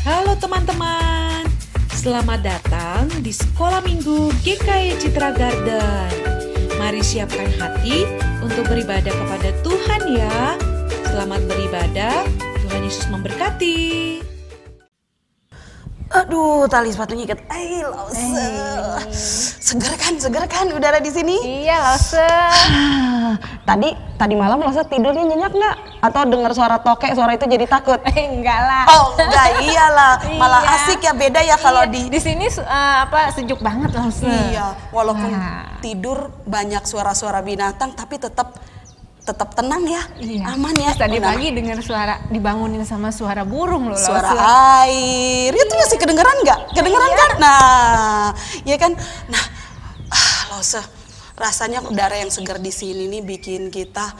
Halo teman-teman, selamat datang di Sekolah Minggu GKI Citra Garden. Mari siapkan hati untuk beribadah kepada Tuhan ya. Selamat beribadah, Tuhan Yesus memberkati. Aduh, tali sepatunya ikat. Seger kan udara di sini? Iya, Lause. Tadi malam Lause tidurnya nyenyak nggak? Atau dengar suara tokek, suara itu jadi takut? Enggak lah. Oh, enggak, iyalah. Malah asik ya, beda ya kalau di sini sejuk banget, Lause. Iya, walaupun tidur banyak suara-suara binatang tapi tetap tenang ya, aman ya. Tadi pagi dengar suara, dibangunin sama suara burung loh. Suara air, itu masih kedengeran nggak? Kedengeran kan? Nah, ya kan. Nah, Lause, rasanya udara yang segar di sini nih bikin kita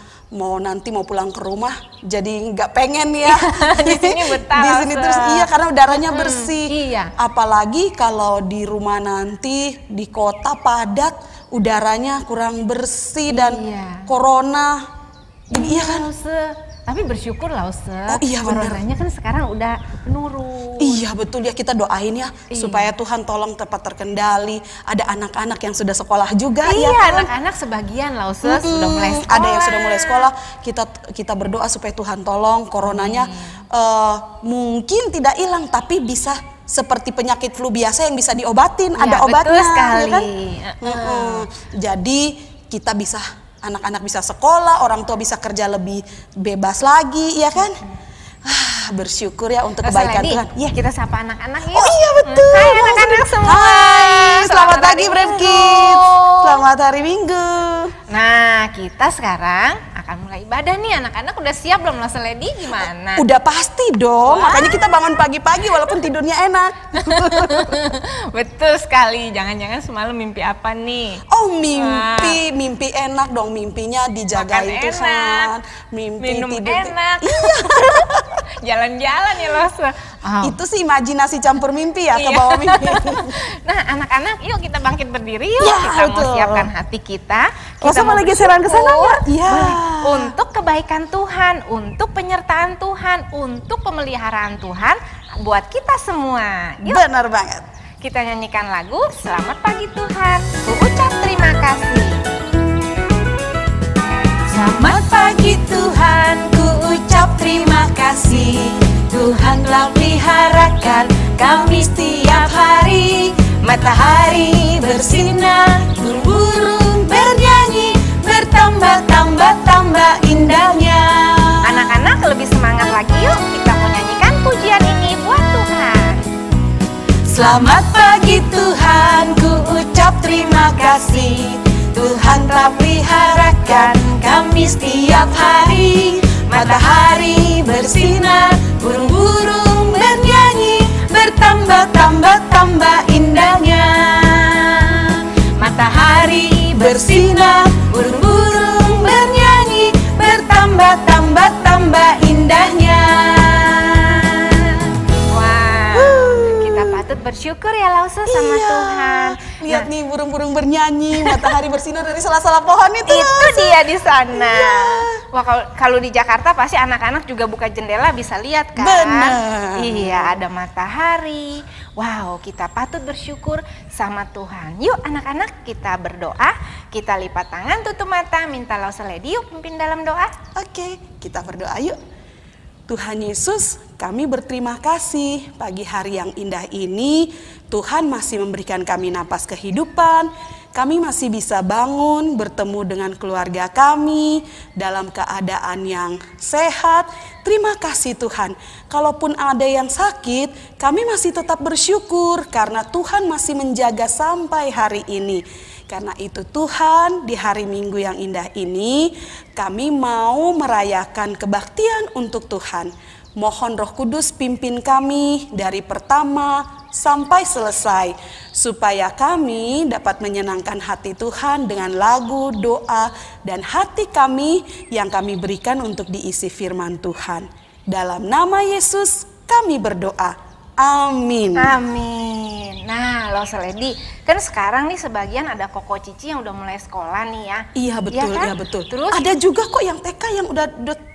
nanti mau pulang ke rumah jadi nggak pengen ya. Di sini betah. Di sini terus karena udaranya bersih. Iya. Apalagi kalau di rumah nanti di kota padat, udaranya kurang bersih dan corona. Iya kan, Lause. Tapi bersyukur, Lause. Oh iya benar. Coronanya kan sekarang udah menurun. Iya betul ya, kita doain ya supaya Tuhan tolong tepat terkendali. Ada anak-anak yang sudah sekolah juga ya. Iya, anak-anak sebagian, Lause, sudah mulai sekolah. Ada yang sudah mulai sekolah. Kita berdoa supaya Tuhan tolong coronanya mungkin tidak hilang tapi bisa seperti penyakit flu biasa yang bisa diobatin, ya, ada obatnya. Betul sekali. Ya kan? Jadi kita bisa, anak-anak bisa sekolah, orang tua bisa kerja lebih bebas lagi, ya kan? Bersyukur ya untuk kebaikan Tuhan. Iya, kita sapa anak-anak ya. Oh iya betul. Hai anak-anak semua. Hai, selamat pagi Brave Kids. Selamat hari Minggu. Nah, kita sekarang akan mulai ibadah nih. Anak-anak udah siap belum, Lause Lady? Gimana? Udah pasti dong. Makanya kita bangun pagi-pagi walaupun tidurnya enak. Betul sekali. Jangan-jangan semalam mimpi apa nih? Oh, mimpi enak dong. Mimpinya dijagain Tuhan. Mimpi minum tidur enak. Iya. Jalan-jalan ya, Lause. Itu sih imajinasi campur mimpi ya, ke bawah mimpi. Nah, anak-anak, yuk kita bangkit berdiri yuk. Ya, kita mau siapkan hati kita. Kita mau geseran ke sana ya? Iya. Untuk kebaikan Tuhan, untuk penyertaan Tuhan, untuk pemeliharaan Tuhan buat kita semua. Yuk. Benar banget. Kita nyanyikan lagu Selamat Pagi Tuhan. Ku ucap terima kasih. Selamat pagi Tuhan, ku ucap terima kasih. Tuhan telah peliharakan kami setiap hari. Matahari bersinar, burung-burung bernyanyi, bertambah-tambah indahnya. Anak-anak lebih semangat lagi yuk, kita mau nyanyikan pujian ini buat Tuhan. Selamat pagi Tuhan, ku ucap terima kasih. Tuhan telah peliharakan kami setiap hari. Matahari bersinar, burung-burung bernyanyi, bertambah-tambah indahnya. Matahari bersinar, burung-burung bernyanyi, bertambah-tambah indahnya. Kita patut bersyukur ya, Lause, sama Tuhan. Lihat nih burung-burung bernyanyi, matahari bersinar dari salah-salah pohon itu. Itu dia di sana. Wah, kalau di Jakarta pasti anak-anak juga buka jendela bisa lihat kan? Benar. Iya, ada matahari. Wow, kita patut bersyukur sama Tuhan. Yuk anak-anak, kita berdoa. Kita lipat tangan, tutup mata, minta Lause Lady yuk pimpin dalam doa. Oke, kita berdoa yuk. Tuhan Yesus, kami berterima kasih pagi hari yang indah ini. Tuhan masih memberikan kami napas kehidupan. Kami masih bisa bangun, bertemu dengan keluarga kami dalam keadaan yang sehat. Terima kasih Tuhan. Kalaupun ada yang sakit, kami masih tetap bersyukur karena Tuhan masih menjaga sampai hari ini. Karena itu Tuhan, di hari Minggu yang indah ini, kami mau merayakan kebaktian untuk Tuhan. Mohon Roh Kudus pimpin kami dari pertama sampai selesai, supaya kami dapat menyenangkan hati Tuhan dengan lagu, doa, dan hati kami yang kami berikan untuk diisi firman Tuhan. Dalam nama Yesus kami berdoa. Amin. Amin. Nah, Lause Lady, kan sekarang nih sebagian ada Koko Cici yang udah mulai sekolah nih ya. Iya betul, kan? iya betul. Terus ada juga kok yang TK yang udah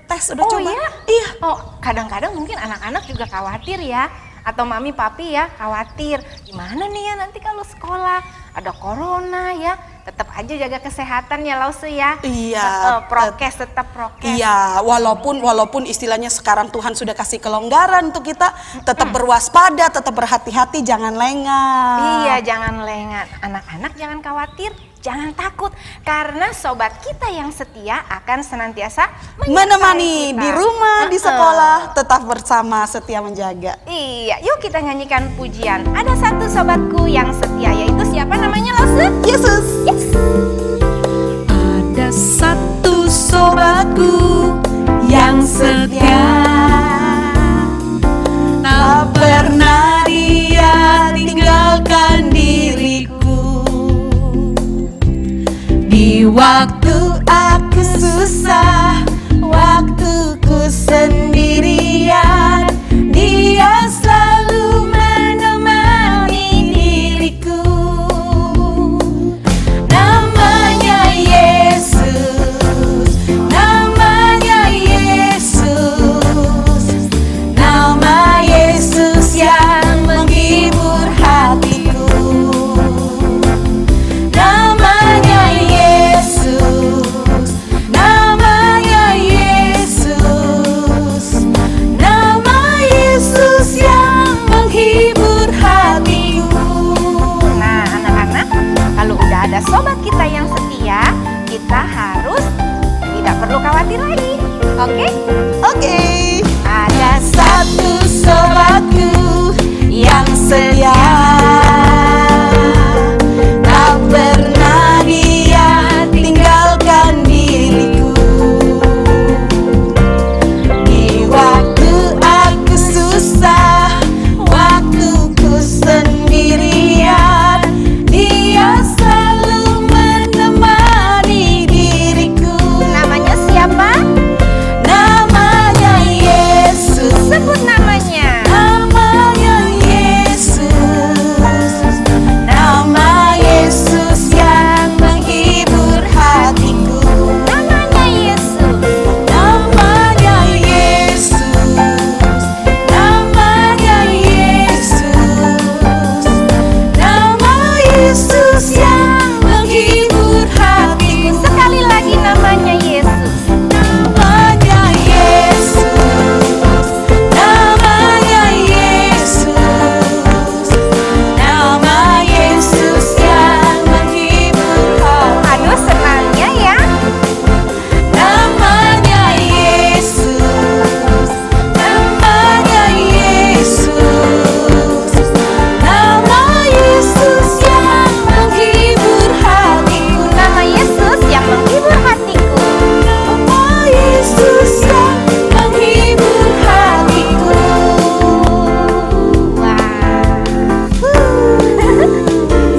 tes, udah coba. Iya? Iya. Oh, kadang-kadang mungkin anak-anak juga khawatir ya. atau mami papi ya khawatir gimana nih ya nanti kalau sekolah ada corona ya, tetap aja jaga kesehatan ya Lause ya. Iya. Prokes, tetap prokes. Iya, walaupun istilahnya sekarang Tuhan sudah kasih kelonggaran untuk kita, tetap berwaspada, tetap berhati-hati, jangan lengah. Iya, jangan lengah. Anak-anak jangan khawatir, jangan takut, karena sobat kita yang setia akan senantiasa menemani kita di rumah, di sekolah, tetap bersama, setia menjaga. Iya, yuk kita nyanyikan pujian. Ada satu sobatku yang setia, yaitu siapa namanya Lause? Yesus. Yes. Ada satu sobatku yang setia, tak pernah dia tinggalkan diriku. Di waktu aku susah, waktuku sendirian, dia selalu menemani diriku. Namanya Yesus, namanya Yesus, nama Yesus yang menghibur hatiku. Namanya Yesus, namanya Yesus, nama Yesus yang menghibur hatiku. Nah, anak-anak, kalau udah ada sobat kita yang setia, kita harus tidak perlu khawatir lagi. Oke? Oke. Ada Satu sobatku yang setia, tak pernah dia tinggalkan diriku. Di waktu aku susah, waktuku sendirian, dia selalu menemani diriku. namanya siapa? Namanya Yesus, Sebut namanya. namanya Yesus, nama Yesus yang menghibur hatiku. Namanya Yesus. Namanya Yesus, namanya Yesus, nama Yesus yang menghibur hatiku. Sekali lagi namanya Yesus. Namanya Yesus, namanya Yesus, nama Yesus yang menghibur hatiku. Aduh, senangnya ya. Namanya Yesus, namanya Yesus, nama Yesus yang menghibur hatiku. Nama Yesus yang menghibur hatiku. Nama Yesus yang menghibur hatiku.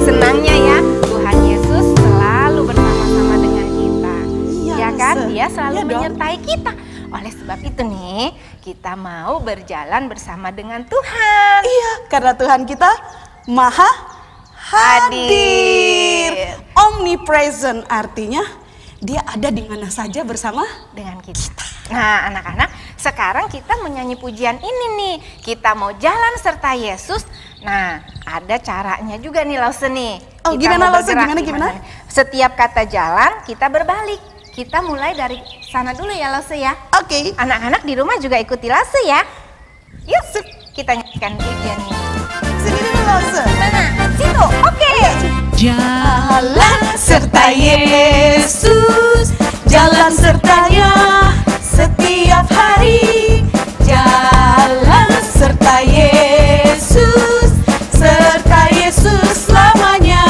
Senangnya ya, Tuhan Yesus selalu bersama-sama dengan kita. Iya, Ya kan? Lause. Dia selalu Iya dong. menyertai kita. Oleh sebab itu nih, kita mau berjalan bersama dengan Tuhan. Iya, karena Tuhan kita maha hadir. Omnipresent artinya dia ada di mana saja bersama. Dengan kita. Nah, anak-anak, sekarang kita menyanyi pujian ini nih. Kita mau jalan serta Yesus. Nah, ada caranya juga nih Lause nih. Oh, Kita gimana, mau Lause? bergerak Gimana? Setiap kata jalan, kita berbalik. Kita mulai dari sana dulu ya Lause ya. Oke. Anak-anak di rumah juga ikuti Lause ya. Yuk, kita nyanyikan pujian ini. Sini dulu, Lause. Mana? Situ. Oke. Jalan serta Yesus, jalan sertanya setiap hari. Jalan serta Yesus, serta Yesus selamanya.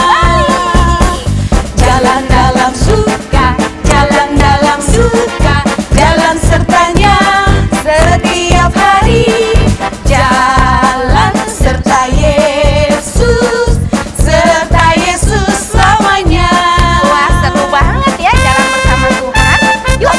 Jalan dalam suka, jalan dalam suka, jalan sertanya setiap hari. Jalan serta Yesus, serta Yesus selamanya. Wah, seru banget ya jalan bersama Tuhan. Yuk,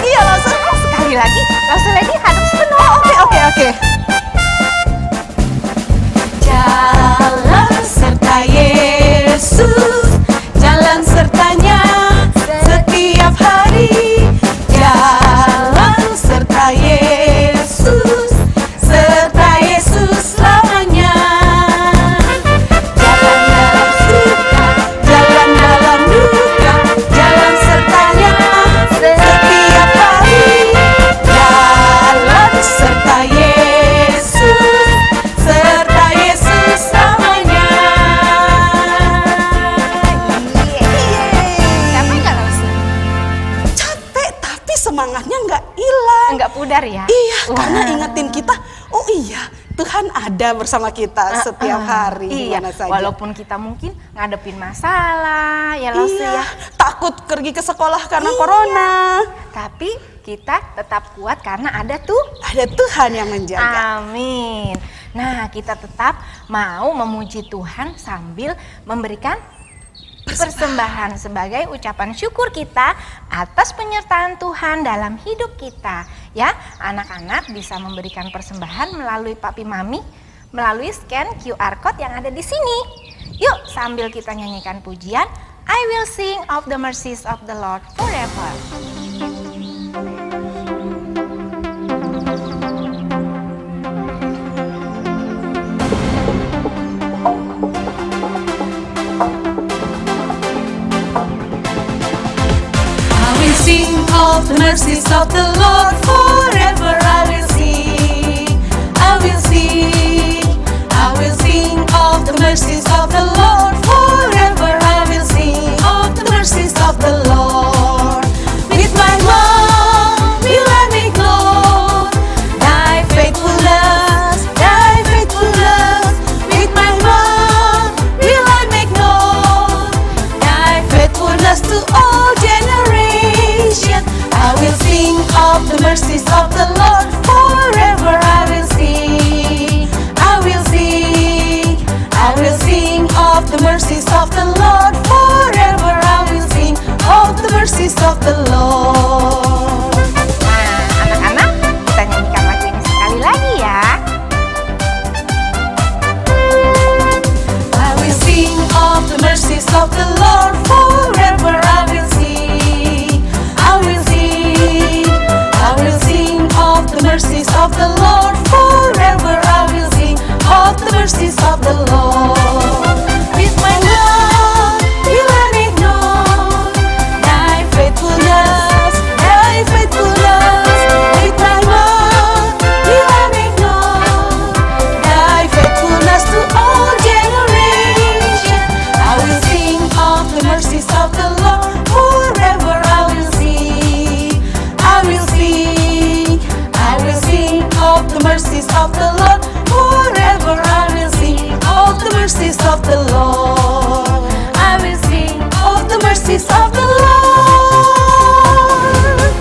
ada bersama kita setiap hari Iya, dimana saja. walaupun kita mungkin ngadepin masalah, ya Lause Iya, ya. takut pergi ke sekolah karena corona. Tapi kita tetap kuat karena ada Ada Tuhan yang menjaga. Amin. Nah, kita tetap mau memuji Tuhan sambil memberikan persembahan sebagai ucapan syukur kita atas penyertaan Tuhan dalam hidup kita. Ya, anak-anak bisa memberikan persembahan melalui Papi Mami, melalui scan QR code yang ada di sini. Yuk, sambil kita nyanyikan pujian, I will sing of the mercies of the Lord forever. Sing of the mercies of the Lord forever. I will sing, I will sing, I will sing of the mercies of the Lord forever. I will sing of the mercies of the Lord. With my mouth will I make known thy faithfulness, thy faithfulness. With my mouth will I make known thy faithfulness to all generations. I will sing of the mercies of the Lord forever. I will sing, I will sing, I will sing of the mercies of the Lord forever. I will sing of the mercies of the Lord. Nah, anak-anak, kita nyanyikan lagu ini sekali lagi ya. I will sing of the mercies of the Lord forever. I will sing, I will sing, I will sing of the mercies of the Lord forever. I will sing of the mercies of the Lord. With my love will I make known thy faithfulness, thy faithfulness. With my love will I make known thy faithfulness to all generations. I will sing of the mercies of the Lord forever. I will sing, I will sing, I will sing of the mercies of the Lord forever. I will sing of the mercies of the Lord. I will sing of the mercies of the Lord.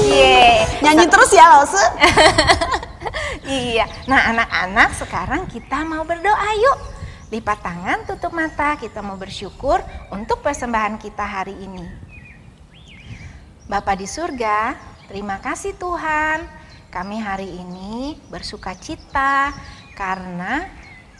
Yeay. Nyanyi terus ya, Lause. Iya. Nah, anak-anak, sekarang kita mau berdoa yuk. Lipat tangan, tutup mata, kita mau bersyukur untuk persembahan kita hari ini. Bapa di surga, terima kasih Tuhan. Kami hari ini bersuka cita karena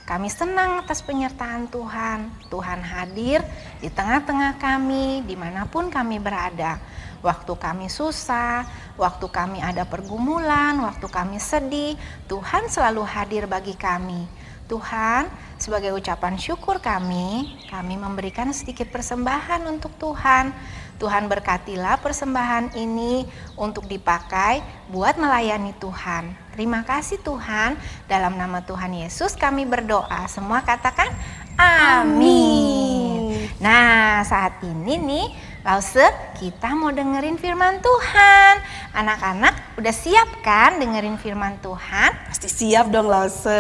kami senang atas penyertaan Tuhan. Tuhan hadir di tengah-tengah kami, dimanapun kami berada. Waktu kami susah, waktu kami ada pergumulan, waktu kami sedih, Tuhan selalu hadir bagi kami. Tuhan, sebagai ucapan syukur kami memberikan sedikit persembahan untuk Tuhan. Tuhan berkatilah persembahan ini untuk dipakai buat melayani Tuhan. Terima kasih Tuhan, dalam nama Tuhan Yesus kami berdoa. Semua katakan amin. Nah, saat ini nih Lause, kita mau dengerin firman Tuhan. Anak-anak udah siap kan dengerin firman Tuhan? Pasti siap dong, Lause.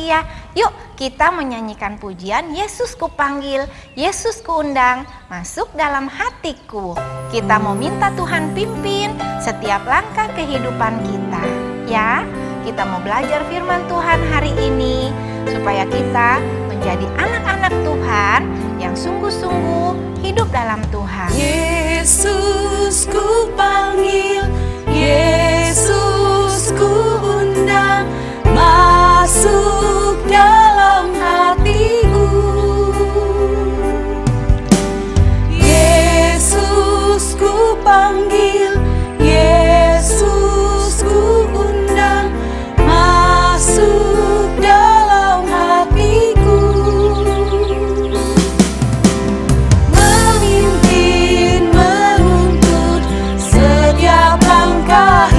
Iya, yuk kita menyanyikan pujian Yesus kupanggil, Yesus kuundang, masuk dalam hatiku. Kita mau minta Tuhan pimpin setiap langkah kehidupan kita. Ya, kita mau belajar firman Tuhan hari ini supaya kita menjadi anak-anak Tuhan yang sungguh-sungguh hidup dalam Tuhan. Yesus ku panggil, Yesus ku undang, masuk dalam hatiku. Yesus ku panggil, Yesus ku undang, masuk dalam hatiku. Memimpin, menuntut setiap langkah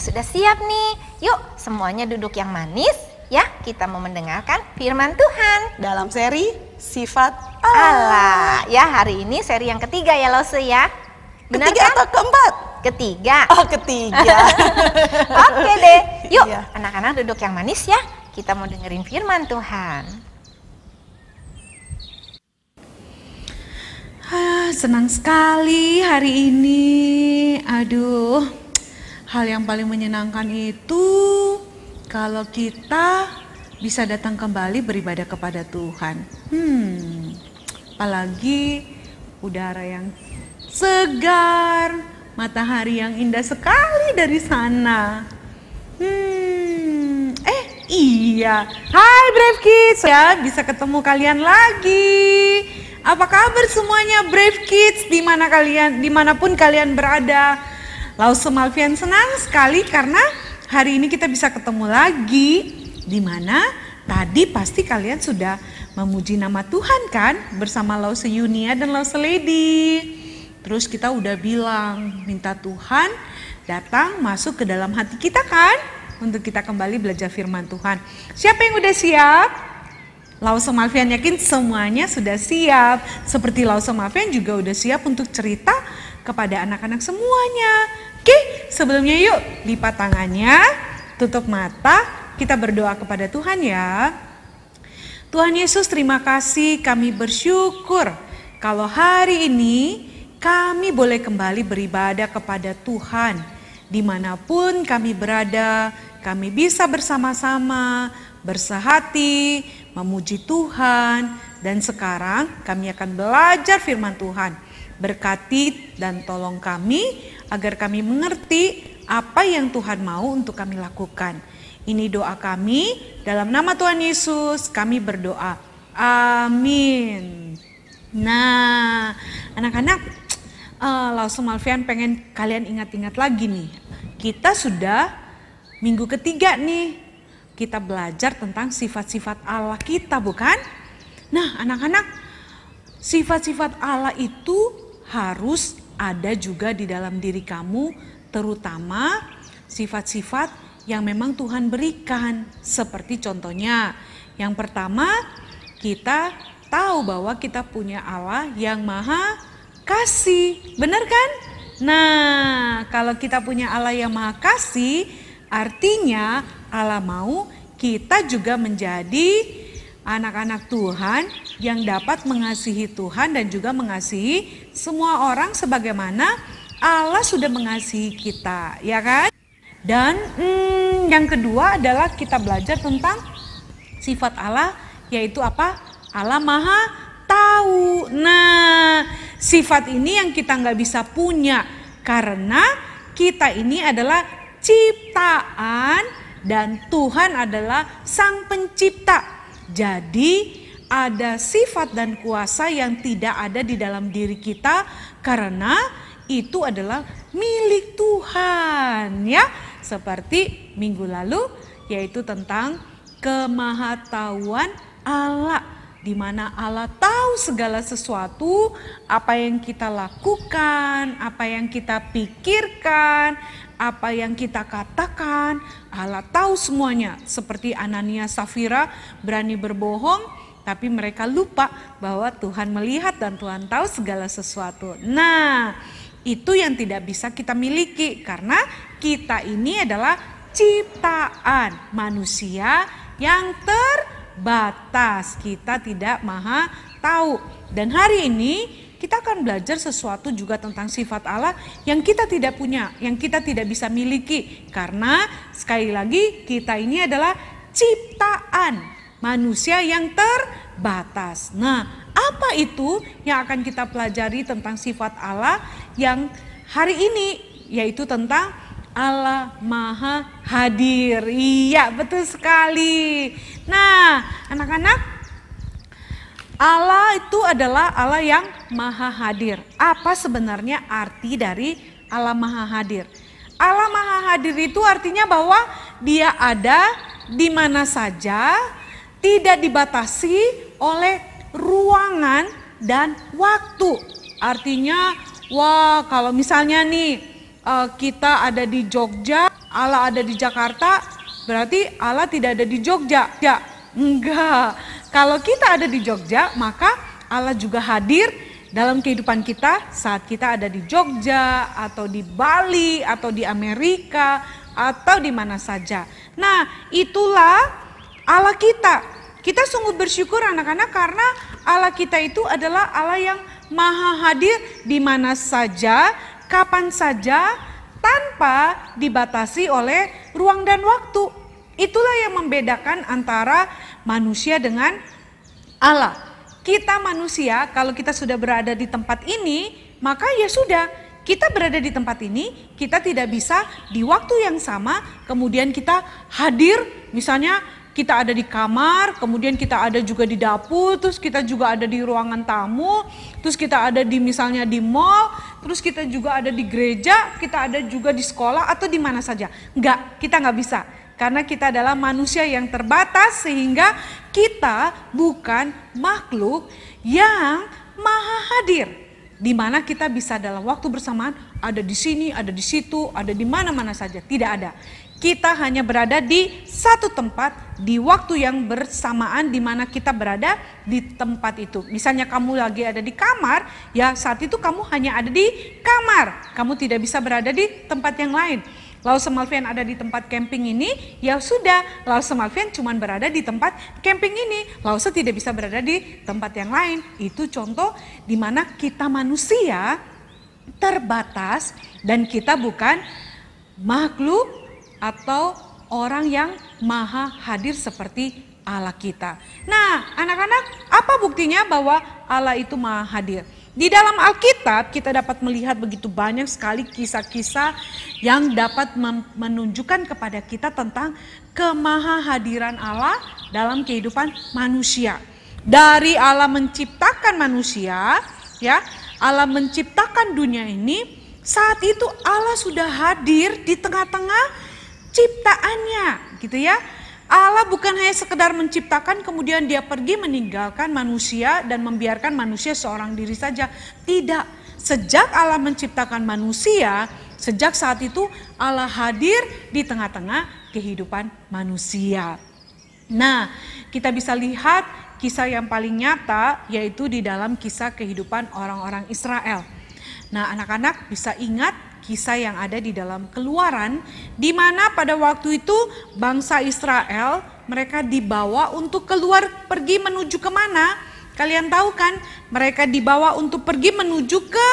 sudah siap nih. Yuk semuanya duduk yang manis ya. Kita mau mendengarkan firman Tuhan Dalam seri Sifat Allah. Ya, hari ini seri yang ketiga ya Lause ya. Benar Ketiga kan? atau keempat? Ketiga. Oh, ketiga. Oke deh. Yuk Iya. anak-anak duduk yang manis ya. Kita mau dengerin firman Tuhan. Senang sekali hari ini. Aduh, hal yang paling menyenangkan itu kalau kita bisa datang kembali beribadah kepada Tuhan. Apalagi udara yang segar, matahari yang indah sekali dari sana. Iya. Hai Brave Kids, ya bisa ketemu kalian lagi. Apa kabar semuanya Brave Kids, dimanapun kalian berada. Lause Malvian senang sekali karena hari ini kita bisa ketemu lagi. Dimana tadi pasti kalian sudah memuji nama Tuhan kan bersama Lause Yunia dan Lause Lady. Terus kita udah bilang minta Tuhan datang masuk ke dalam hati kita kan untuk kita kembali belajar firman Tuhan. Siapa yang udah siap? Lause Malvian yakin semuanya sudah siap. Seperti Lause Malvian juga udah siap untuk cerita kepada anak-anak semuanya. Oke, sebelumnya yuk lipat tangannya, tutup mata, kita berdoa kepada Tuhan ya. Tuhan Yesus, terima kasih, kami bersyukur kalau hari ini kami boleh kembali beribadah kepada Tuhan. Dimanapun kami berada, kami bisa bersama-sama bersehati, memuji Tuhan, dan sekarang kami akan belajar firman Tuhan. Berkati dan tolong kami agar kami mengerti apa yang Tuhan mau untuk kami lakukan. Ini doa kami, dalam nama Tuhan Yesus kami berdoa. Amin. Nah, anak-anak, Lause Malvian pengen kalian ingat-ingat lagi nih. Kita sudah minggu ketiga nih. Kita belajar tentang sifat-sifat Allah kita, bukan? Nah, anak-anak, sifat-sifat Allah itu harus ada juga di dalam diri kamu, terutama sifat-sifat yang memang Tuhan berikan. Seperti contohnya, yang pertama, kita tahu bahwa kita punya Allah yang Maha Kasih, benar kan? Nah, kalau kita punya Allah yang Maha Kasih, artinya Allah mau kita juga menjadi anak-anak Tuhan yang dapat mengasihi Tuhan dan juga mengasihi semua orang sebagaimana Allah sudah mengasihi kita, ya kan? Dan yang kedua adalah kita belajar tentang sifat Allah, yaitu apa? Allah Maha Tahu. Nah, sifat ini yang kita nggak bisa punya karena kita ini adalah ciptaan dan Tuhan adalah Sang Pencipta. Jadi ada sifat dan kuasa yang tidak ada di dalam diri kita karena itu adalah milik Tuhan, ya. Seperti minggu lalu yaitu tentang kemahatauan Allah, di mana Allah tahu segala sesuatu, apa yang kita lakukan, apa yang kita pikirkan, apa yang kita katakan, Allah tahu semuanya. Seperti Anania Safira berani berbohong, tapi mereka lupa bahwa Tuhan melihat dan Tuhan tahu segala sesuatu. Nah, itu yang tidak bisa kita miliki karena kita ini adalah ciptaan manusia yang terbatas. Kita tidak maha tahu. Dan hari ini kita akan belajar sesuatu juga tentang sifat Allah yang kita tidak punya, yang kita tidak bisa miliki. Karena sekali lagi kita ini adalah ciptaan manusia yang terbatas. Nah, apa itu yang akan kita pelajari tentang sifat Allah yang hari ini, yaitu tentang Allah Maha Hadir. Iya, betul sekali. Nah, anak-anak, Allah itu adalah Allah yang Maha Hadir. Apa sebenarnya arti dari Allah Maha Hadir? Allah Maha Hadir itu artinya bahwa Dia ada di mana saja, tidak dibatasi oleh ruangan dan waktu. Artinya, wah, kalau misalnya nih kita ada di Jogja Allah ada di Jakarta, berarti Allah tidak ada di Jogja. Ya, enggak. Kalau kita ada di Jogja, maka Allah juga hadir dalam kehidupan kita saat kita ada di Jogja atau di Bali atau di Amerika atau di mana saja. Nah, itulah Allah kita. Kita sungguh bersyukur anak-anak karena Allah kita itu adalah Allah yang maha hadir di mana saja, kapan saja, tanpa dibatasi oleh ruang dan waktu. Itulah yang membedakan antara manusia dengan Allah. Kita manusia, kalau kita sudah berada di tempat ini, maka ya sudah, kita berada di tempat ini, kita tidak bisa di waktu yang sama, kemudian kita hadir, misalnya kita ada di kamar, kemudian kita ada juga di dapur, terus kita juga ada di ruangan tamu, terus kita ada di misalnya di mall, terus kita juga ada di gereja, kita ada juga di sekolah atau di mana saja. Enggak, kita nggak bisa. Karena kita adalah manusia yang terbatas sehingga kita bukan makhluk yang maha hadir. Di mana kita bisa dalam waktu bersamaan ada di sini, ada di situ, ada di mana-mana saja. Tidak ada. Kita hanya berada di satu tempat di waktu yang bersamaan di mana kita berada di tempat itu. Misalnya kamu lagi ada di kamar, ya saat itu kamu hanya ada di kamar. Kamu tidak bisa berada di tempat yang lain. Lalu Semalvian ada di tempat camping ini, ya sudah. Lalu Semalvian cuma berada di tempat camping ini. Lalu tidak bisa berada di tempat yang lain. Itu contoh di mana kita manusia terbatas dan kita bukan makhluk atau orang yang maha hadir seperti Allah kita. Nah, anak-anak, apa buktinya bahwa Allah itu maha hadir? Di dalam Alkitab kita dapat melihat begitu banyak sekali kisah-kisah yang dapat menunjukkan kepada kita tentang kemahahadiran Allah dalam kehidupan manusia. Dari Allah menciptakan manusia, ya, Allah menciptakan dunia ini, saat itu Allah sudah hadir di tengah-tengah ciptaannya, gitu ya. Allah bukan hanya sekedar menciptakan kemudian dia pergi meninggalkan manusia dan membiarkan manusia seorang diri saja. Tidak, sejak Allah menciptakan manusia, sejak saat itu Allah hadir di tengah-tengah kehidupan manusia. Nah, kita bisa lihat kisah yang paling nyata yaitu di dalam kisah kehidupan orang-orang Israel. Nah, anak-anak bisa ingat kisah yang ada di dalam Keluaran, di mana pada waktu itu bangsa Israel mereka dibawa untuk keluar pergi menuju kemana? Kalian tahu kan? Mereka dibawa untuk pergi menuju ke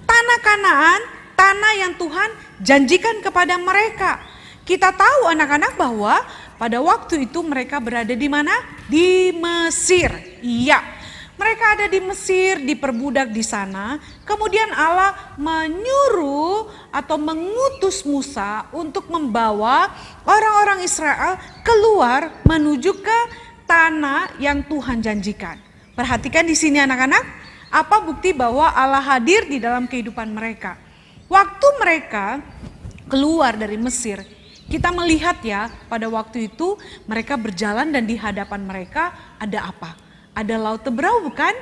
tanah Kanaan, tanah yang Tuhan janjikan kepada mereka. Kita tahu anak-anak bahwa pada waktu itu mereka berada di mana? Di Mesir. Iya. Mereka ada di Mesir, diperbudak di sana. Kemudian Allah menyuruh atau mengutus Musa untuk membawa orang-orang Israel keluar menuju ke tanah yang Tuhan janjikan. Perhatikan di sini anak-anak, apa bukti bahwa Allah hadir di dalam kehidupan mereka. Waktu mereka keluar dari Mesir, kita melihat ya pada waktu itu mereka berjalan dan di hadapan mereka ada apa? Ada laut Teberau bukan?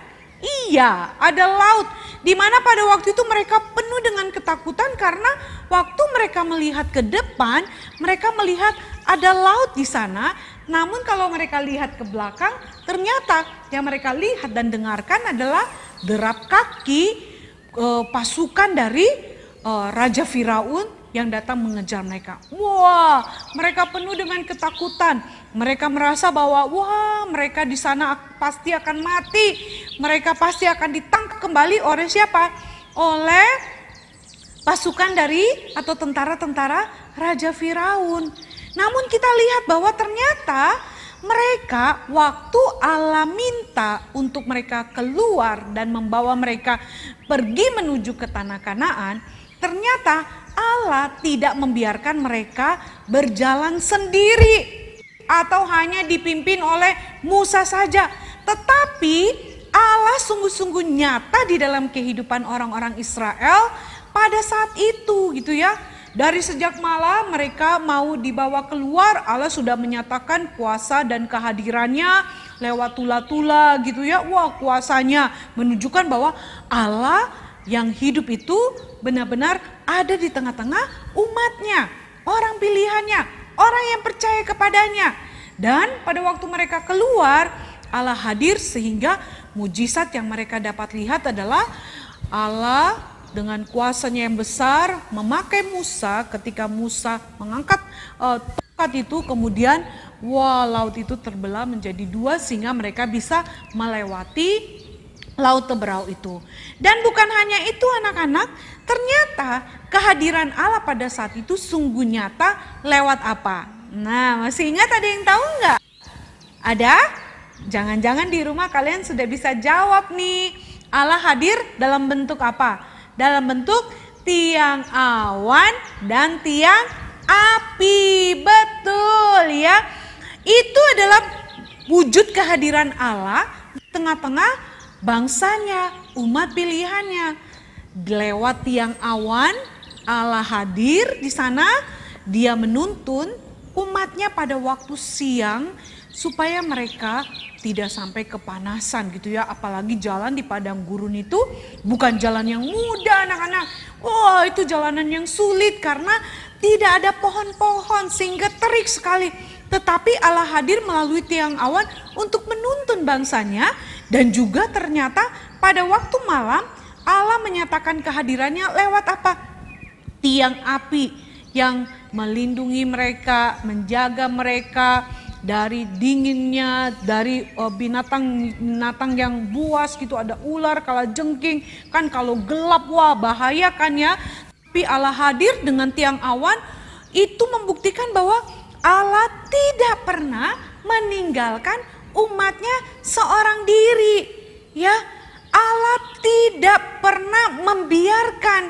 Iya, ada laut. Di mana pada waktu itu mereka penuh dengan ketakutan karena waktu mereka melihat ke depan, mereka melihat ada laut di sana. Namun kalau mereka lihat ke belakang, ternyata yang mereka lihat dan dengarkan adalah derap kaki pasukan dari Raja Firaun yang datang mengejar mereka. Wah, mereka penuh dengan ketakutan. Mereka merasa bahwa wah, mereka di sana pasti akan mati. Mereka pasti akan ditangkap kembali oleh siapa? Oleh pasukan dari atau tentara-tentara Raja Firaun. Namun kita lihat bahwa ternyata mereka waktu Allah minta untuk mereka keluar dan membawa mereka pergi menuju ke tanah Kanaan, ternyata Allah tidak membiarkan mereka berjalan sendiri atau hanya dipimpin oleh Musa saja. Tetapi Allah sungguh-sungguh nyata di dalam kehidupan orang-orang Israel pada saat itu gitu ya. Dari sejak malam mereka mau dibawa keluar, Allah sudah menyatakan kuasa dan kehadirannya lewat tula-tula gitu ya. Wah, kuasanya menunjukkan bahwa Allah yang hidup itu benar-benar ada di tengah-tengah umatnya. orang pilihannya, orang yang percaya kepadanya. Dan pada waktu mereka keluar, Allah hadir sehingga mujizat yang mereka dapat lihat adalah Allah dengan kuasanya yang besar memakai Musa. Ketika Musa mengangkat tongkat itu, kemudian laut itu terbelah menjadi dua sehingga mereka bisa melewati laut Teberau itu. Dan bukan hanya itu anak-anak, ternyata kehadiran Allah pada saat itu sungguh nyata lewat apa? Nah, masih ingat ada yang tahu nggak? Ada? Jangan-jangan di rumah kalian sudah bisa jawab nih. Allah hadir dalam bentuk apa? Dalam bentuk tiang awan dan tiang api. Betul ya. Itu adalah wujud kehadiran Allah di tengah-tengah bangsanya, umat pilihannya. Lewat tiang awan, Allah hadir di sana. Dia menuntun umatnya pada waktu siang supaya mereka tidak sampai kepanasan gitu ya. Apalagi jalan di padang gurun itu bukan jalan yang mudah anak-anak. Wah, itu jalanan yang sulit karena tidak ada pohon-pohon sehingga terik sekali. Tetapi Allah hadir melalui tiang awan untuk menuntun bangsanya. Dan juga ternyata pada waktu malam Allah menyatakan kehadirannya lewat apa? Tiang api yang melindungi mereka, menjaga mereka dari dinginnya, dari binatang-binatang yang buas gitu, ada ular, kalajengking, kan kalau gelap wah bahaya kan ya. Tapi Allah hadir dengan tiang awan itu membuktikan bahwa Allah tidak pernah meninggalkan umatnya seorang diri. Ya, Allah tidak pernah membiarkan.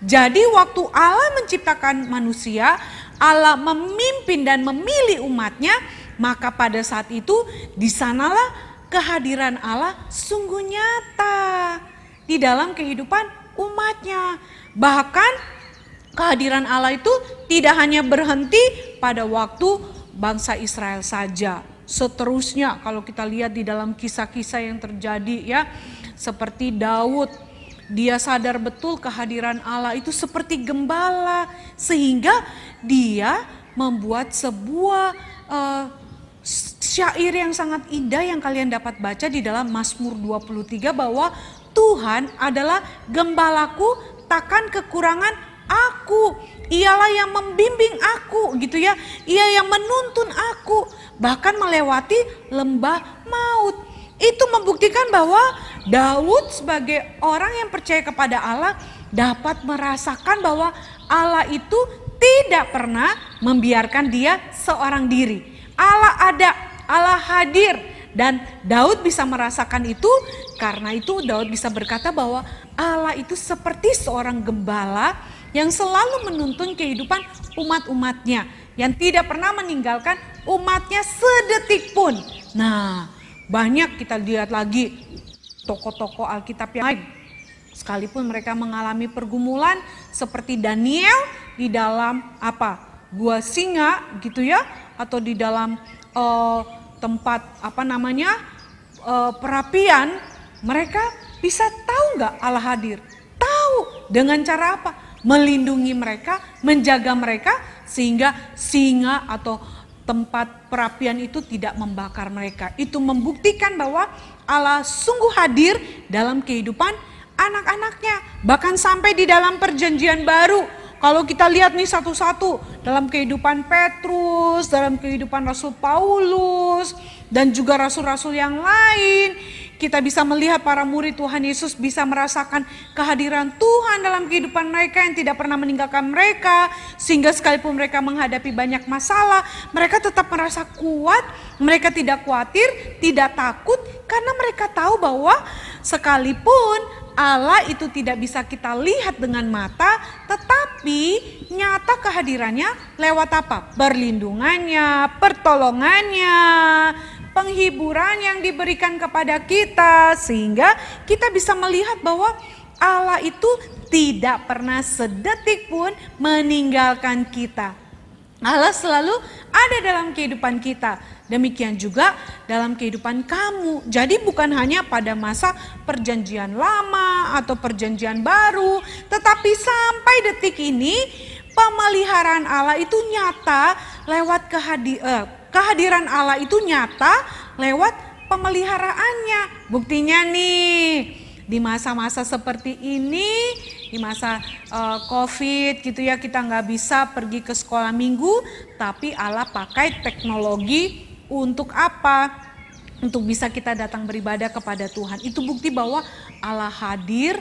Jadi waktu Allah menciptakan manusia, Allah memimpin dan memilih umatnya, maka pada saat itu di sanalah kehadiran Allah sungguh nyata di dalam kehidupan umatnya. Bahkan kehadiran Allah itu tidak hanya berhenti pada waktu bangsa Israel saja. Seterusnya kalau kita lihat di dalam kisah-kisah yang terjadi ya, seperti Daud, dia sadar betul kehadiran Allah itu seperti gembala sehingga dia membuat sebuah syair yang sangat indah yang kalian dapat baca di dalam Mazmur 23 bahwa Tuhan adalah gembalaku, takkan kekurangan aku. Ialah yang membimbing aku gitu ya. Ia yang menuntun aku bahkan melewati lembah maut. Itu membuktikan bahwa Daud sebagai orang yang percaya kepada Allah dapat merasakan bahwa Allah itu tidak pernah membiarkan dia seorang diri. Allah ada, Allah hadir, dan Daud bisa merasakan itu. Karena itu Daud bisa berkata bahwa Allah itu seperti seorang gembala yang selalu menuntun kehidupan umat-umatnya, yang tidak pernah meninggalkan umatnya sedetik pun. Nah, banyak kita lihat lagi tokoh-tokoh Alkitab yang lain. Sekalipun mereka mengalami pergumulan seperti Daniel di dalam gua singa gitu ya, atau di dalam tempat perapian, mereka bisa tahu nggak Allah hadir? Tahu. Dengan cara apa? Melindungi mereka, menjaga mereka sehingga singa atau tempat perapian itu tidak membakar mereka. Itu membuktikan bahwa Allah sungguh hadir dalam kehidupan anak-anaknya. Bahkan sampai di dalam perjanjian baru. Kalau kita lihat nih satu-satu dalam kehidupan Petrus, dalam kehidupan Rasul Paulus, dan juga rasul-rasul yang lain. Kita bisa melihat para murid Tuhan Yesus bisa merasakan kehadiran Tuhan dalam kehidupan mereka yang tidak pernah meninggalkan mereka. Sehingga sekalipun mereka menghadapi banyak masalah, mereka tetap merasa kuat, mereka tidak khawatir, tidak takut. Karena mereka tahu bahwa sekalipun Allah itu tidak bisa kita lihat dengan mata, tetapi nyata kehadirannya lewat apa? Perlindungannya, pertolongannya, penghiburan yang diberikan kepada kita, sehingga kita bisa melihat bahwa Allah itu tidak pernah sedetik pun meninggalkan kita. Allah selalu ada dalam kehidupan kita. Demikian juga dalam kehidupan kamu. Jadi bukan hanya pada masa perjanjian lama atau perjanjian baru, tetapi sampai detik ini pemeliharaan Allah itu nyata lewat kehadiran Allah itu nyata lewat pemeliharaannya. Buktinya nih, di masa-masa seperti ini, di masa COVID gitu ya, kita nggak bisa pergi ke sekolah minggu, tapi Allah pakai teknologi untuk apa? Untuk bisa kita datang beribadah kepada Tuhan. Itu bukti bahwa Allah hadir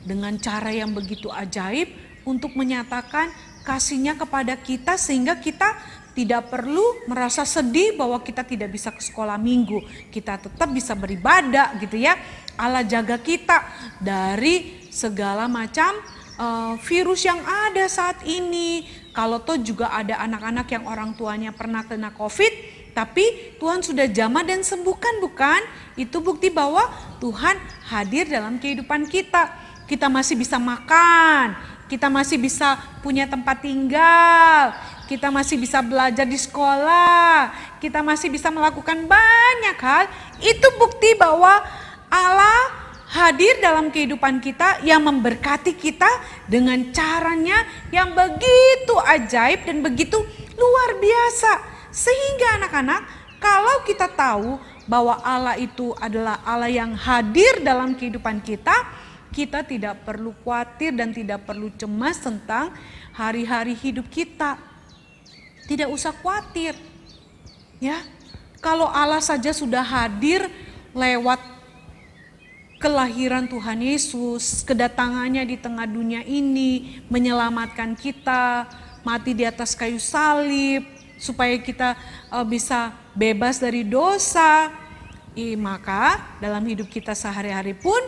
dengan cara yang begitu ajaib untuk menyatakan kasih-Nya kepada kita, sehingga kita tidak perlu merasa sedih bahwa kita tidak bisa ke sekolah minggu. Kita tetap bisa beribadah gitu ya. Allah jaga kita dari segala macam virus yang ada saat ini. Kalau toh juga ada anak-anak yang orang tuanya pernah kena COVID, tapi Tuhan sudah jamah dan sembuhkan, bukan? Itu bukti bahwa Tuhan hadir dalam kehidupan kita. Kita masih bisa makan, kita masih bisa punya tempat tinggal, kita masih bisa belajar di sekolah, kita masih bisa melakukan banyak hal. Itu bukti bahwa Allah hadir dalam kehidupan kita yang memberkati kita dengan caranya yang begitu ajaib dan begitu luar biasa. Sehingga anak-anak, kalau kita tahu bahwa Allah itu adalah Allah yang hadir dalam kehidupan kita, kita tidak perlu khawatir dan tidak perlu cemas tentang hari-hari hidup kita. Tidak usah khawatir. Ya, kalau Allah saja sudah hadir lewat kelahiran Tuhan Yesus, kedatangannya di tengah dunia ini, menyelamatkan kita, mati di atas kayu salib, supaya kita bisa bebas dari dosa. Maka dalam hidup kita sehari-hari pun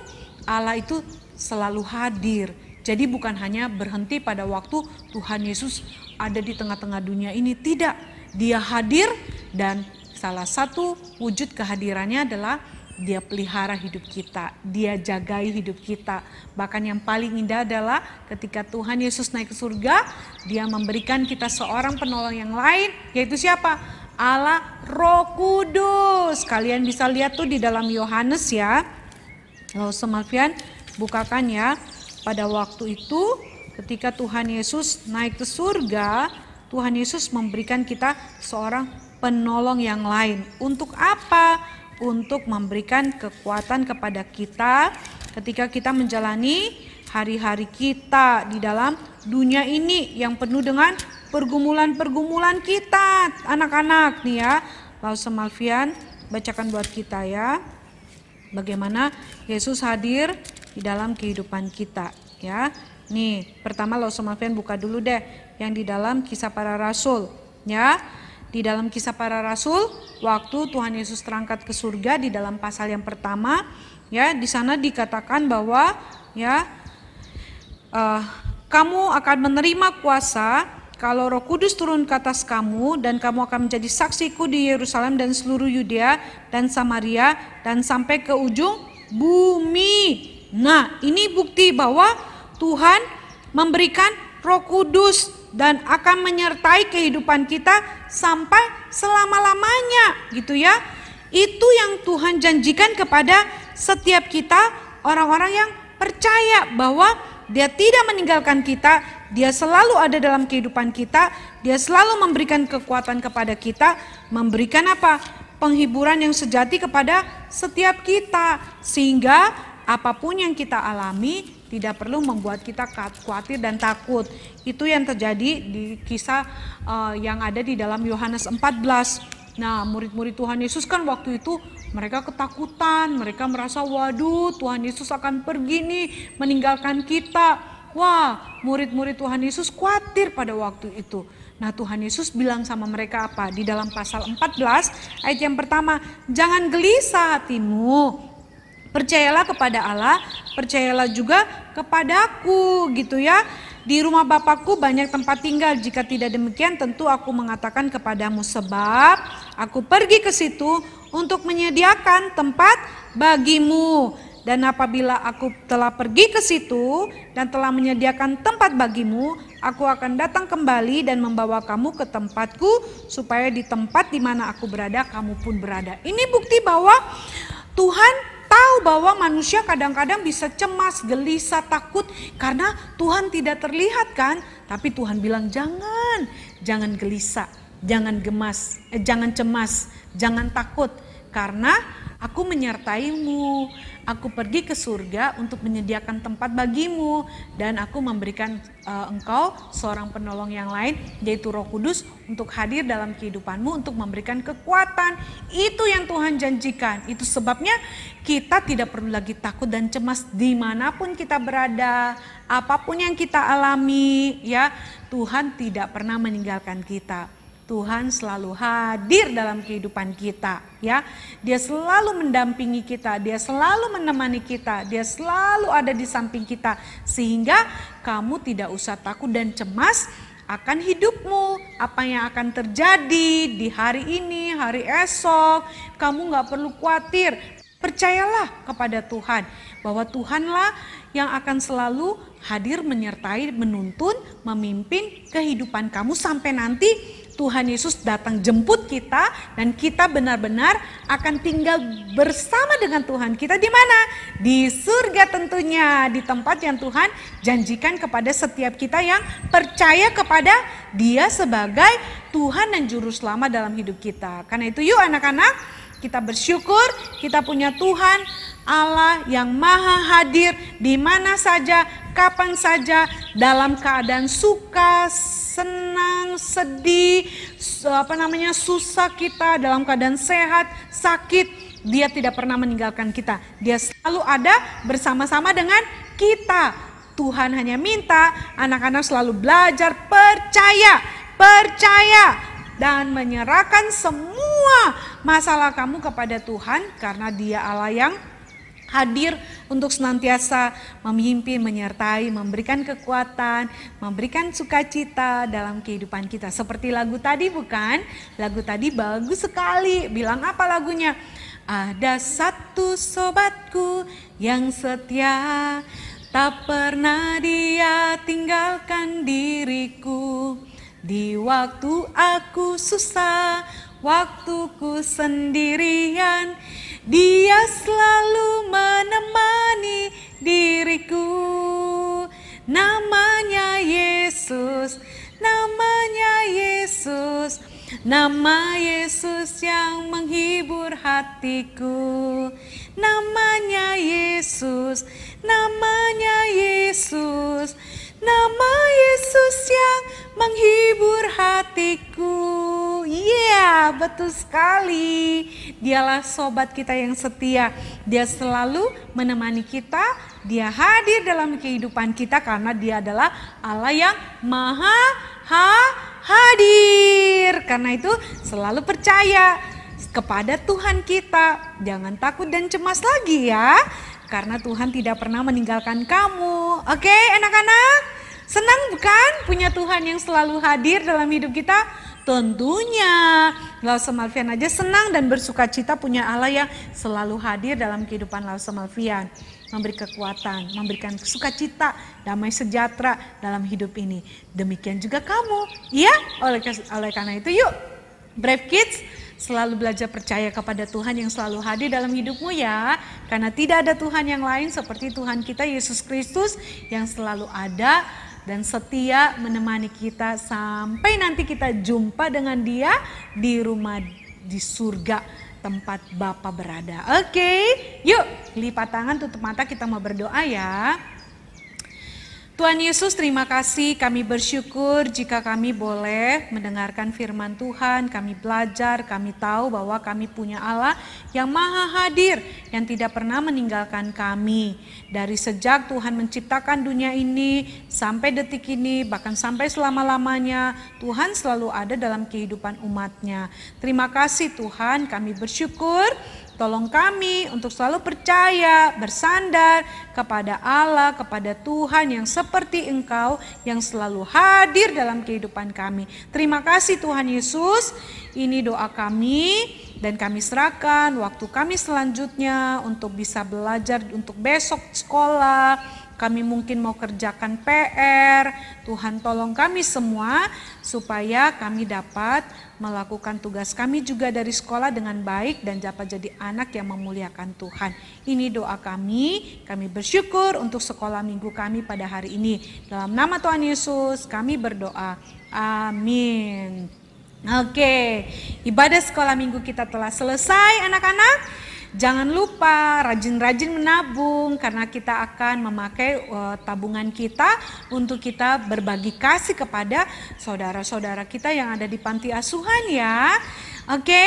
Allah itu selalu hadir. Jadi bukan hanya berhenti pada waktu Tuhan Yesus ada di tengah-tengah dunia ini. Tidak, Dia hadir dan salah satu wujud kehadirannya adalah Dia pelihara hidup kita, Dia jagai hidup kita. Bahkan yang paling indah adalah ketika Tuhan Yesus naik ke surga, Dia memberikan kita seorang penolong yang lain, yaitu siapa? Allah Roh Kudus. Kalian bisa lihat tuh di dalam Yohanes ya. Lalu Semalfian bukakan ya. Pada waktu itu ketika Tuhan Yesus naik ke surga, Tuhan Yesus memberikan kita seorang penolong yang lain. Untuk apa? Untuk memberikan kekuatan kepada kita ketika kita menjalani hari-hari kita di dalam dunia ini yang penuh dengan pergumulan-pergumulan kita. Anak-anak nih ya. Lalu Semalfian bacakan buat kita ya. Bagaimana Yesus hadir di dalam kehidupan kita ya. Nih, pertama Laus Semalfian buka dulu deh yang di dalam Kisah Para Rasul ya. Di dalam Kisah Para Rasul, waktu Tuhan Yesus terangkat ke surga di dalam pasal yang pertama ya, di sana dikatakan bahwa ya kamu akan menerima kuasa kalau Roh Kudus turun ke atas kamu, dan kamu akan menjadi saksiku di Yerusalem dan seluruh Yudea dan Samaria dan sampai ke ujung bumi. Nah, ini bukti bahwa Tuhan memberikan Roh Kudus dan akan menyertai kehidupan kita sampai selama-lamanya gitu ya. Itu yang Tuhan janjikan kepada setiap kita, orang-orang yang percaya bahwa Dia tidak meninggalkan kita, Dia selalu ada dalam kehidupan kita, Dia selalu memberikan kekuatan kepada kita, memberikan apa? Penghiburan yang sejati kepada setiap kita, sehingga apapun yang kita alami tidak perlu membuat kita khawatir dan takut. Itu yang terjadi di kisah yang ada di dalam Yohanes 14. Nah, murid-murid Tuhan Yesus kan waktu itu mereka ketakutan, mereka merasa waduh Tuhan Yesus akan pergi nih meninggalkan kita. Wah, murid-murid Tuhan Yesus khawatir pada waktu itu. Nah, Tuhan Yesus bilang sama mereka apa? Di dalam pasal 14 ayat yang pertama, jangan gelisah hatimu, percayalah kepada Allah, percayalah juga kepadaku gitu ya. Di rumah Bapakku banyak tempat tinggal, jika tidak demikian tentu aku mengatakan kepadamu, sebab aku pergi ke situ untuk menyediakan tempat bagimu. Dan apabila aku telah pergi ke situ dan telah menyediakan tempat bagimu, aku akan datang kembali dan membawa kamu ke tempatku, supaya di tempat di mana aku berada kamu pun berada. Ini bukti bahwa Tuhan tahu bahwa manusia kadang-kadang bisa cemas, gelisah, takut karena Tuhan tidak terlihat kan. Tapi Tuhan bilang jangan gelisah, jangan cemas, jangan takut. Karena aku menyertaimu, aku pergi ke surga untuk menyediakan tempat bagimu. Dan aku memberikan engkau seorang penolong yang lain, yaitu Roh Kudus, untuk hadir dalam kehidupanmu, untuk memberikan kekuatan. Itu yang Tuhan janjikan. Itu sebabnya kita tidak perlu lagi takut dan cemas dimanapun kita berada. Apapun yang kita alami, ya, Tuhan tidak pernah meninggalkan kita. Tuhan selalu hadir dalam kehidupan kita, ya. Dia selalu mendampingi kita, dia selalu menemani kita, dia selalu ada di samping kita, sehingga kamu tidak usah takut dan cemas akan hidupmu, apa yang akan terjadi di hari ini, hari esok. Kamu gak perlu khawatir. Percayalah kepada Tuhan bahwa Tuhanlah yang akan selalu hadir, menyertai, menuntun, memimpin kehidupan kamu sampai nanti Tuhan Yesus datang jemput kita dan kita benar-benar akan tinggal bersama dengan Tuhan kita di mana? Di surga tentunya, di tempat yang Tuhan janjikan kepada setiap kita yang percaya kepada Dia sebagai Tuhan dan Juru Selamat dalam hidup kita. Karena itu yuk anak-anak, kita bersyukur kita punya Tuhan Allah yang maha hadir di mana saja, kapan saja, dalam keadaan suka, senang, sedih, susah kita, dalam keadaan sehat, sakit. Dia tidak pernah meninggalkan kita. Dia selalu ada bersama-sama dengan kita. Tuhan hanya minta anak-anak selalu belajar percaya dan menyerahkan semua masalah kamu kepada Tuhan, karena Dia Allah yang hadir untuk senantiasa memimpin, menyertai, memberikan kekuatan, memberikan sukacita dalam kehidupan kita. Seperti lagu tadi bukan? Lagu tadi bagus sekali. Bilang apa lagunya? Ada satu sobatku yang setia, tak pernah dia tinggalkan diriku. Di waktu aku susah, waktuku sendirian, Dia selalu menemani diriku. Namanya Yesus, namanya Yesus, nama Yesus yang menghibur hatiku. Namanya Yesus, namanya Yesus, nama Yesus yang menghibur hatiku. Iya, betul sekali. Dialah sobat kita yang setia. Dia selalu menemani kita. Dia hadir dalam kehidupan kita karena Dia adalah Allah yang maha hadir. Karena itu selalu percaya kepada Tuhan kita. Jangan takut dan cemas lagi ya. Karena Tuhan tidak pernah meninggalkan kamu. Oke anak-anak? Senang bukan punya Tuhan yang selalu hadir dalam hidup kita? Tentunya Lause Malvian aja senang dan bersuka cita punya Allah yang selalu hadir dalam kehidupan Lause Malvian. Memberi kekuatan, memberikan sukacita, damai sejahtera dalam hidup ini. Demikian juga kamu. Ya, oleh karena itu yuk Brave Kids selalu belajar percaya kepada Tuhan yang selalu hadir dalam hidupmu ya. Karena tidak ada Tuhan yang lain seperti Tuhan kita Yesus Kristus yang selalu ada dan setia menemani kita sampai nanti kita jumpa dengan Dia di rumah di surga tempat Bapa berada. Oke, yuk lipat tangan, tutup mata, kita mau berdoa ya. Tuhan Yesus, terima kasih, kami bersyukur jika kami boleh mendengarkan firman Tuhan, kami belajar, kami tahu bahwa kami punya Allah yang maha hadir, yang tidak pernah meninggalkan kami. Dari sejak Tuhan menciptakan dunia ini sampai detik ini, bahkan sampai selama-lamanya, Tuhan selalu ada dalam kehidupan umat-Nya. Terima kasih Tuhan, kami bersyukur. Tolong kami untuk selalu percaya, bersandar kepada Allah, kepada Tuhan yang seperti Engkau yang selalu hadir dalam kehidupan kami. Terima kasih Tuhan Yesus, ini doa kami dan kami serahkan waktu kami selanjutnya untuk bisa belajar untuk besok sekolah. kami mungkin mau kerjakan PR. Tuhan tolong kami semua supaya kami dapat melakukan tugas kami juga dari sekolah dengan baik dan dapat jadi anak yang memuliakan Tuhan. Ini doa kami bersyukur untuk sekolah minggu kami pada hari ini. Dalam nama Tuhan Yesus kami berdoa. Amin. Oke, ibadah sekolah minggu kita telah selesai anak-anak. Jangan lupa rajin-rajin menabung karena kita akan memakai tabungan kita untuk kita berbagi kasih kepada saudara-saudara kita yang ada di panti asuhan ya. Oke,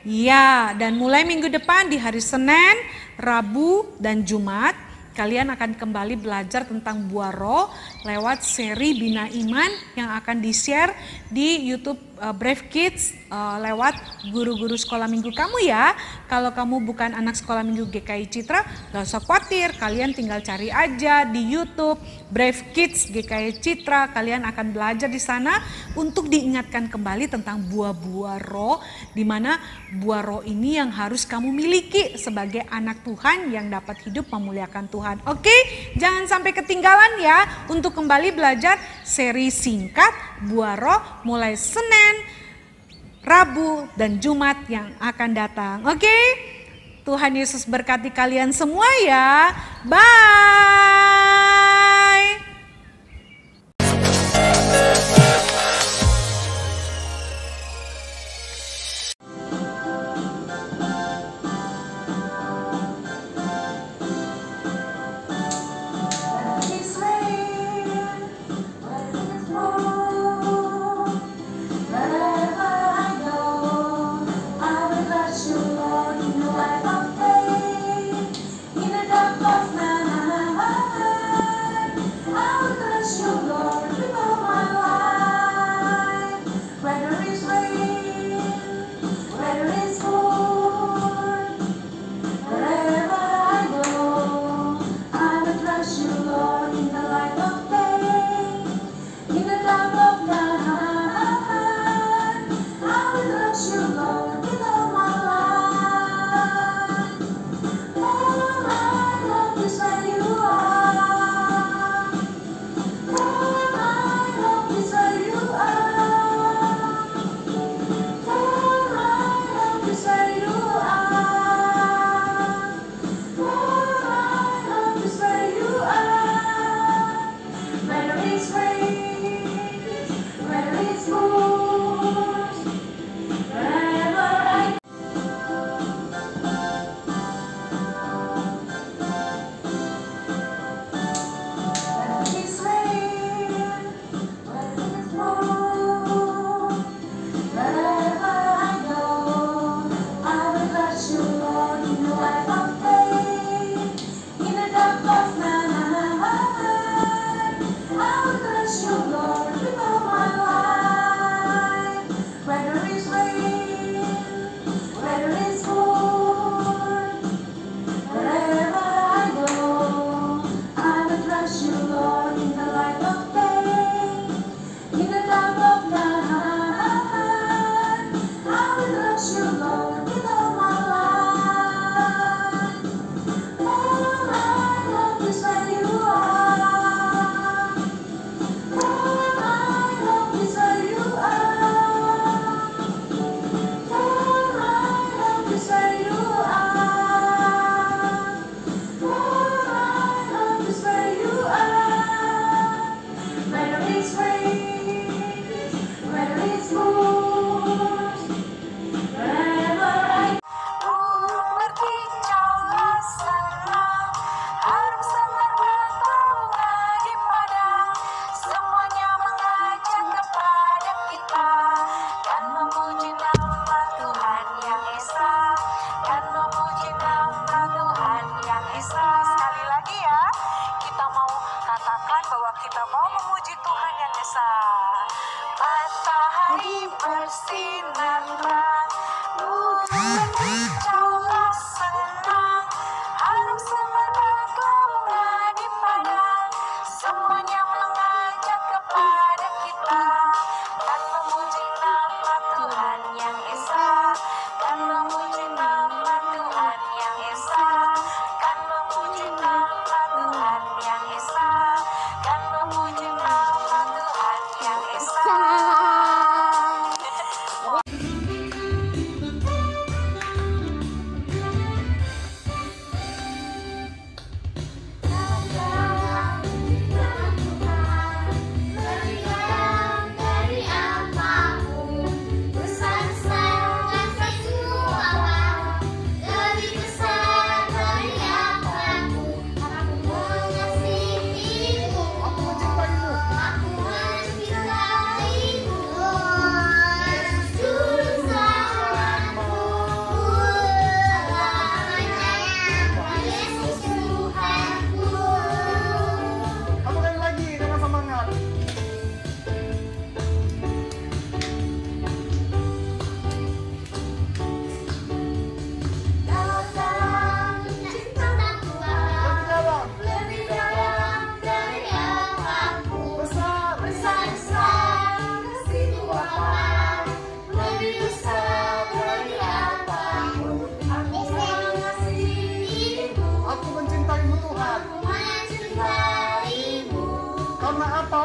ya, dan mulai minggu depan di hari Senin, Rabu, dan Jumat kalian akan kembali belajar tentang buah roh lewat seri Bina Iman yang akan di-share di YouTube Brave Kids lewat guru-guru sekolah minggu kamu ya. Kalau kamu bukan anak sekolah minggu GKI Citra, gak usah khawatir, kalian tinggal cari aja di YouTube Brave Kids GKI Citra. Kalian akan belajar di sana untuk diingatkan kembali tentang buah-buah roh, di mana buah roh ini yang harus kamu miliki sebagai anak Tuhan yang dapat hidup memuliakan Tuhan. Oke, jangan sampai ketinggalan ya untuk kembali belajar seri singkat buah roh mulai Senin, Rabu, dan Jumat yang akan datang. Oke? Tuhan Yesus berkati kalian semua ya. Bye. Tuhan yang Esa. Karena apa?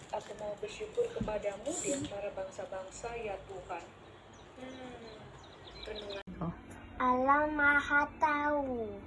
Aku mau bersyukur kepadamu di antara bangsa-bangsa, ya Tuhan. Renungan. Allah Maha Tahu.